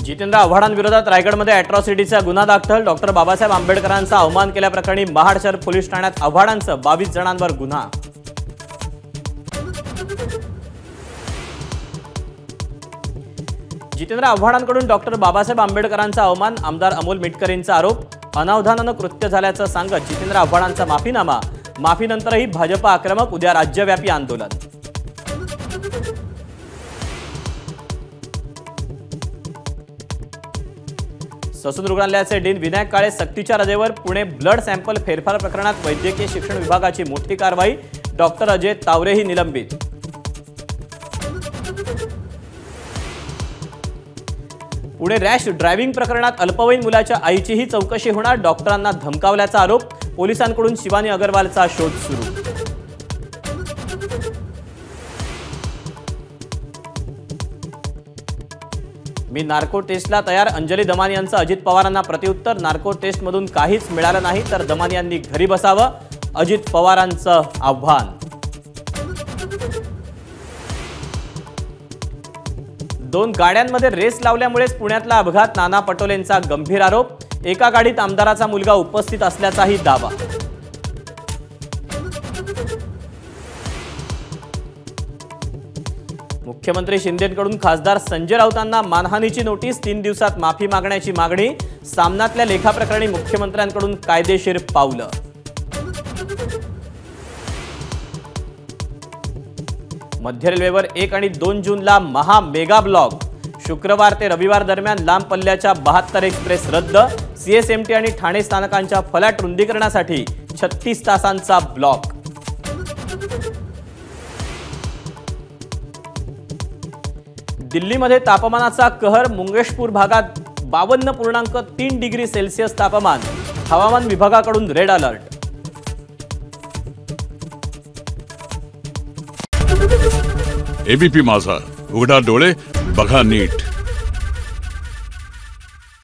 जितेंद्र आव्हाडांविरोधात रायगडमध्ये अॅट्रॉसिटीचा गुन्हा दाखल। डॉक्टर बाबासाहेब आंबेडकरांचा अवमान केल्याप्रकरणी महाड शहर पोलीस ठाण्यात आव्हाडांसह 22 जणांवर गुन्हा। जितेंद्र आव्हाडांकडून डॉक्टर बाबासाहेब आंबेडकरांचा अवमान, आमदार अमोल मिटकरींचा आरोप। अनावधानानं कृत्य झाल्याचं सांगत जितेंद्र आव्हाडांचा माफीनामा। माफीनंतरही भाजप आक्रमक, उद्या राज्यव्यापी आंदोलन। ससून रुग्णालयाचे डीन विनायक काळे सक्तीच्या रजेवर। पुणे ब्लड सॅम्पल फेरफार प्रकरणात वैद्यकीय शिक्षण विभागाची मोठी कारवाई। डॉक्टर अजय तावरेही निलंबित। पुणे रॅश ड्रायव्हिंग प्रकरणात अल्पवयीन मुलाच्या आईचीही चौकशी होणार। डॉक्टरांना धमकावल्याचा आरोप। पोलिसांकडून शिवानी अग्रवालचा शोध सुरू। मी नार्को टेस्टला तयार, अंजली दमानी यांचं अजित पवारांना प्रत्युत्तर। नार्को टेस्टमधून काहीच मिळालं नाही तर दमानी यांनी घरी बसावं, अजित पवारांचं आव्हान। दोन गाड्यांमध्ये रेस लावल्यामुळेच पुण्यातला अपघात, नाना पटोलेंचा गंभीर आरोप। एका गाडीत आमदाराचा मुलगा उपस्थित असल्याचाही दावा। मुख्यमंत्री शिंदेंकडून खासदार संजय राऊतांना मानहानीची नोटीस। 3 दिवसात माफी मागण्याची मागणी। सामनातल्या लेखाप्रकरणी मुख्यमंत्र्यांकडून कायदेशीर पावलं। मध्य रेल्वेवर 1 आणि 2 जूनला महा मेगा ब्लॉक। शुक्रवार ते रविवार दरम्यान लांब पल्ल्याच्या 72 एक्सप्रेस रद्द। सीएसएमटी आणि ठाणे स्थानकांच्या फलाट रुंदीकरणासाठी 36 तासांचा ब्लॉक। दिल्लीमध्ये तापमानाचा कहर। मुंगेशपूर भागात 52.3 डिग्री सेल्सिअस तापमान। हवामान विभागाकडून रेड अलर्ट। एबीपी माझा, उघडा डोळे बघा नीट।